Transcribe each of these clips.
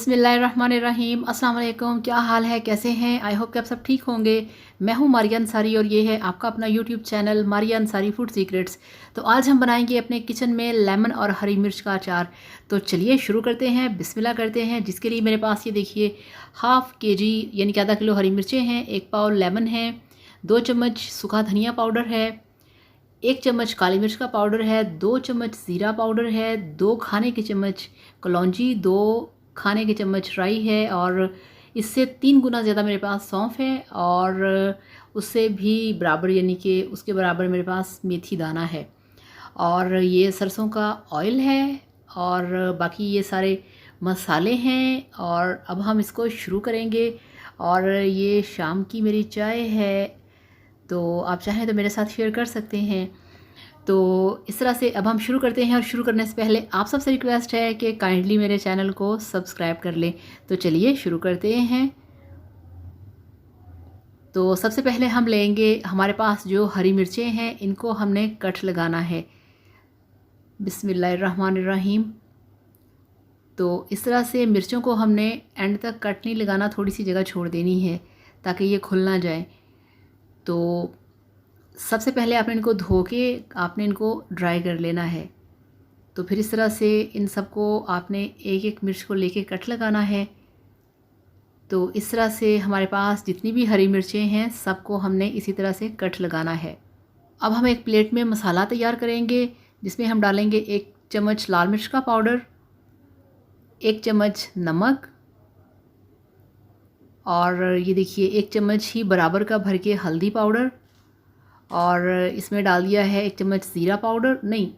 बिस्मिल्लाहिर्रहमानिर्रहीम। अस्सलाम वालेकुम। क्या हाल है, कैसे हैं? आई होप कि आप सब ठीक होंगे। मैं हूं मारिया अंसारी और ये है आपका अपना YouTube channel Maria Ansari food secrets. तो आज हम बनाएंगे अपने किचन में लेमन और हरी मिर्च का अचार। तो चलिए शुरू करते हैं, बिस्मिल्लाह करते हैं। जिसके लिए मेरे पास ये देखिए हाफ़ केजी यानी कि आधा किलो हरी मिर्चें हैं, 1 पाव लेमन है, 2 चम्मच सूखा धनिया पाउडर है, 1 चम्मच काली मिर्च का पाउडर है, 2 चम्मच ज़ीरा पाउडर है, 2 खाने के चम्मच कलौंजी, 2 खाने के चम्मच राई है और इससे 3 गुना ज़्यादा मेरे पास सौंफ है और उससे भी बराबर यानी कि उसके बराबर मेरे पास मेथी दाना है और ये सरसों का ऑयल है और बाकी ये सारे मसाले हैं। और अब हम इसको शुरू करेंगे। और ये शाम की मेरी चाय है, तो आप चाहें तो मेरे साथ शेयर कर सकते हैं। तो इस तरह से अब हम शुरू करते हैं और शुरू करने से पहले आप सबसे रिक्वेस्ट है कि काइंडली मेरे चैनल को सब्सक्राइब कर लें। तो चलिए शुरू करते हैं। तो सबसे पहले हम लेंगे, हमारे पास जो हरी मिर्चें हैं इनको हमने कट लगाना है। बिस्मिल्लाहिर्रहमानिर्रहीम। तो इस तरह से मिर्चों को हमने एंड तक कट नहीं लगाना, थोड़ी सी जगह छोड़ देनी है ताकि ये खुल ना जाए। तो सबसे पहले आपने इनको धो के आपने इनको ड्राई कर लेना है। तो फिर इस तरह से इन सबको आपने एक एक मिर्च को लेके कट लगाना है। तो इस तरह से हमारे पास जितनी भी हरी मिर्चें हैं सबको हमने इसी तरह से कट लगाना है। अब हम एक प्लेट में मसाला तैयार करेंगे जिसमें हम डालेंगे 1 चम्मच लाल मिर्च का पाउडर, 1 चम्मच नमक और ये देखिए 1 चम्मच ही बराबर का भर के हल्दी पाउडर और इसमें डाल दिया है 1 चम्मच ज़ीरा पाउडर, नहीं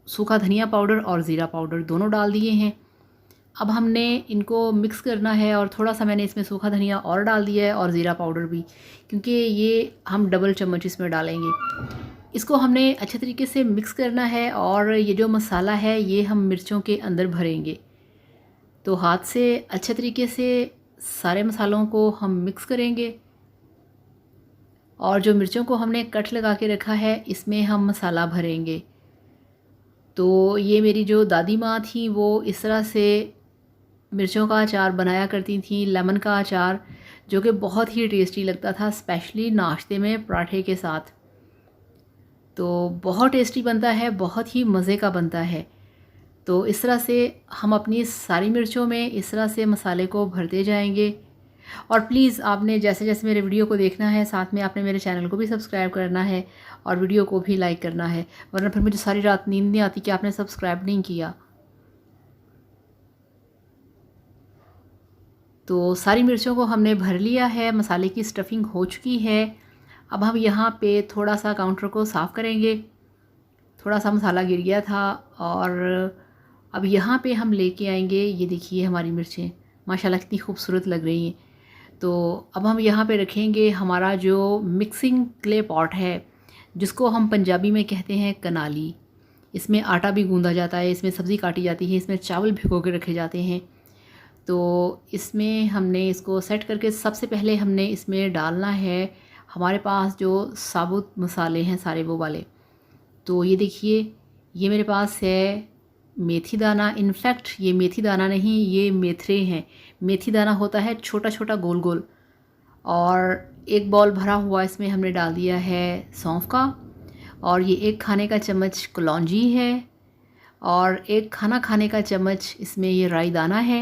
सूखा धनिया पाउडर और ज़ीरा पाउडर दोनों डाल दिए हैं। अब हमने इनको मिक्स करना है और थोड़ा सा मैंने इसमें सूखा धनिया और डाल दिया है और ज़ीरा पाउडर भी, क्योंकि ये हम डबल चम्मच इसमें डालेंगे। इसको हमने अच्छे तरीके से मिक्स करना है और ये जो मसाला है ये हम मिर्चों के अंदर भरेंगे। तो हाथ से अच्छे तरीके से सारे मसालों को हम मिक्स करेंगे और जो मिर्चों को हमने कट लगा के रखा है इसमें हम मसाला भरेंगे। तो ये मेरी जो दादी माँ थी वो इस तरह से मिर्चों का अचार बनाया करती थी, लेमन का अचार, जो कि बहुत ही टेस्टी लगता था, स्पेशली नाश्ते में पराठे के साथ। तो बहुत टेस्टी बनता है, बहुत ही मज़े का बनता है। तो इस तरह से हम अपनी सारी मिर्चों में इस तरह से मसाले को भरते जाएंगे। और प्लीज़ आपने जैसे जैसे मेरे वीडियो को देखना है साथ में आपने मेरे चैनल को भी सब्सक्राइब करना है और वीडियो को भी लाइक करना है, वरना फिर मुझे सारी रात नींद नहीं आती कि आपने सब्सक्राइब नहीं किया। तो सारी मिर्चों को हमने भर लिया है, मसाले की स्टफिंग हो चुकी है। अब हम यहाँ पे थोड़ा सा काउंटर को साफ़ करेंगे, थोड़ा सा मसाला गिर गया था। और अब यहाँ पे हम लेके आएंगे, ये देखिए हमारी मिर्चें माशाल्लाह कितनी खूबसूरत लग रही हैं। तो अब हम यहाँ पे रखेंगे हमारा जो मिक्सिंग क्ले पॉट है, जिसको हम पंजाबी में कहते हैं कनाली। इसमें आटा भी गूंदा जाता है, इसमें सब्ज़ी काटी जाती है, इसमें चावल भिगो के रखे जाते हैं। तो इसमें हमने इसको सेट करके सबसे पहले हमने इसमें डालना है हमारे पास जो साबुत मसाले हैं सारे वो वाले। तो ये देखिए ये मेरे पास है मेथी दाना। इनफैक्ट ये मेथी दाना नहीं, ये मेथरे हैं। मेथी दाना होता है छोटा छोटा गोल गोल। और 1 बॉल भरा हुआ इसमें हमने डाल दिया है सौंफ का और ये 1 खाने का चम्मच कलौंजी है और 1 खाने का चम्मच इसमें ये राई दाना है।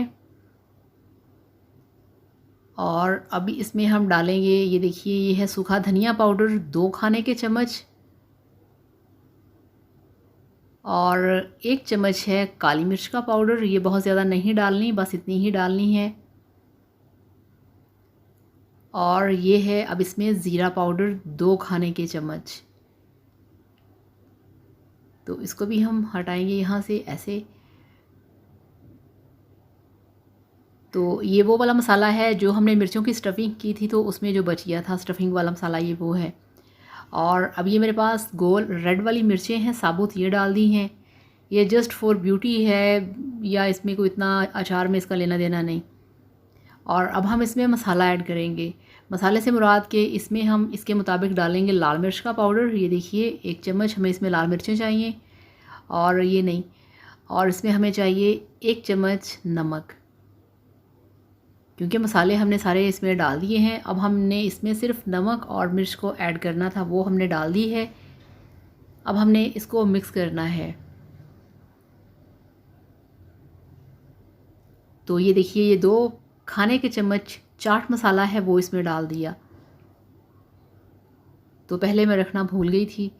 और अभी इसमें हम डालेंगे, ये देखिए ये है सूखा धनिया पाउडर 2 खाने के चम्मच और 1 चम्मच है काली मिर्च का पाउडर। ये बहुत ज़्यादा नहीं डालनी, बस इतनी ही डालनी है। और ये है अब इसमें ज़ीरा पाउडर 2 खाने के चम्मच। तो इसको भी हम हटाएंगे यहाँ से ऐसे। तो ये वो वाला मसाला है जो हमने मिर्चों की स्टफिंग की थी, तो उसमें जो बच गया था स्टफिंग वाला मसाला, ये वो है। और अब ये मेरे पास गोल रेड वाली मिर्चें हैं साबुत, ये डाल दी हैं। ये जस्ट फॉर ब्यूटी है, या इसमें कोई इतना अचार में इसका लेना देना नहीं। और अब हम इसमें मसाला ऐड करेंगे। मसाले से मुराद के इसमें हम इसके मुताबिक डालेंगे लाल मिर्च का पाउडर। ये देखिए 1 चम्मच हमें इसमें लाल मिर्चें चाहिए और ये नहीं। और इसमें हमें चाहिए 1 चम्मच नमक। क्योंकि मसाले हमने सारे इसमें डाल दिए हैं। अब हमने इसमें सिर्फ नमक और मिर्च को ऐड करना था, वो हमने डाल दी है। अब हमने इसको मिक्स करना है। तो ये देखिए, ये 2 खाने के चम्मच चाट मसाला है वो इसमें डाल दिया। तो पहले मैं रखना भूल गई थी,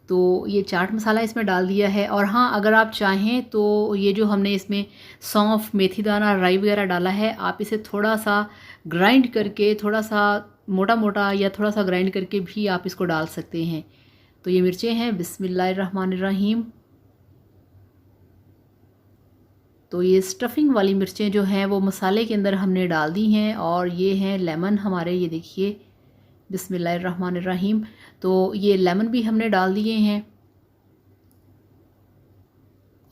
तो ये चाट मसाला इसमें डाल दिया है। और हाँ, अगर आप चाहें तो ये जो हमने इसमें सौंफ, मेथी दाना, राई वगैरह डाला है, आप इसे थोड़ा सा ग्राइंड करके, थोड़ा सा मोटा मोटा या थोड़ा सा ग्राइंड करके भी आप इसको डाल सकते हैं। तो ये मिर्चें हैं, बिस्मिल्लाहिर्रहमानिर्रहीम। तो ये स्टफिंग वाली मिर्चें जो हैं वो मसाले के अंदर हमने डाल दी हैं। और ये हैं लेमन हमारे, ये देखिए, बिस्मिल्लाहिर्रहमानिर्रहीम। तो ये लेमन भी हमने डाल दिए हैं।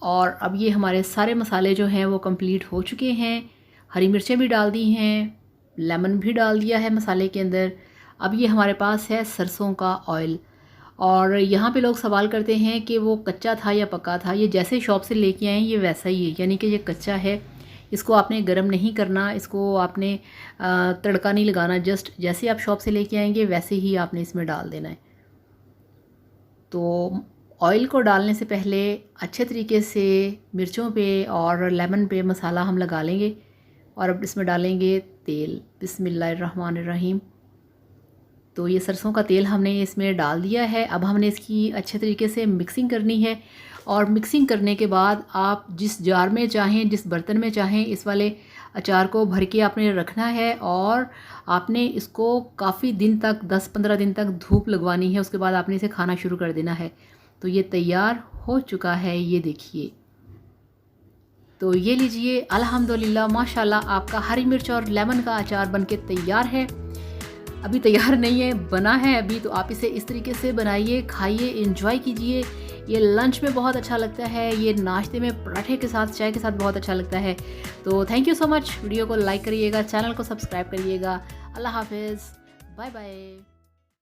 और अब ये हमारे सारे मसाले जो हैं वो कंप्लीट हो चुके हैं। हरी मिर्चें भी डाल दी हैं, लेमन भी डाल दिया है मसाले के अंदर। अब ये हमारे पास है सरसों का ऑयल। और यहाँ पे लोग सवाल करते हैं कि वो कच्चा था या पका था। ये जैसे शॉप से लेके आए ये वैसा ही है, यानी कि ये कच्चा है। इसको आपने गर्म नहीं करना, इसको आपने तड़का नहीं लगाना। जस्ट जैसे आप शॉप से लेके आएंगे वैसे ही आपने इसमें डाल देना है। तो ऑयल को डालने से पहले अच्छे तरीके से मिर्चों पे और लेमन पे मसाला हम लगा लेंगे। और अब इसमें डालेंगे तेल, बिस्मिल्लाहिर्रहमानिर्रहीम। तो ये सरसों का तेल हमने इसमें डाल दिया है। अब हमने इसकी अच्छे तरीके से मिक्सिंग करनी है। और मिक्सिंग करने के बाद आप जिस जार में चाहें, जिस बर्तन में चाहें, इस वाले अचार को भर के आपने रखना है। और आपने इसको काफ़ी दिन तक, 10-15 दिन तक धूप लगवानी है। उसके बाद आपने इसे खाना शुरू कर देना है। तो ये तैयार हो चुका है, ये देखिए। तो ये लीजिए, अल्हम्दुलिल्लाह, माशाल्लाह, आपका हरी मिर्च और लेमन का अचार बनके तैयार है। अभी तैयार नहीं है, बना है अभी। तो आप इसे इस तरीके से बनाइए, खाइए, एंजॉय कीजिए। ये लंच में बहुत अच्छा लगता है, ये नाश्ते में पराठे के साथ, चाय के साथ बहुत अच्छा लगता है। तो thank you so much. Video को लाइक करिएगा, चैनल को सब्सक्राइब करिएगा। अल्लाह हाफिज़, बाय बाय।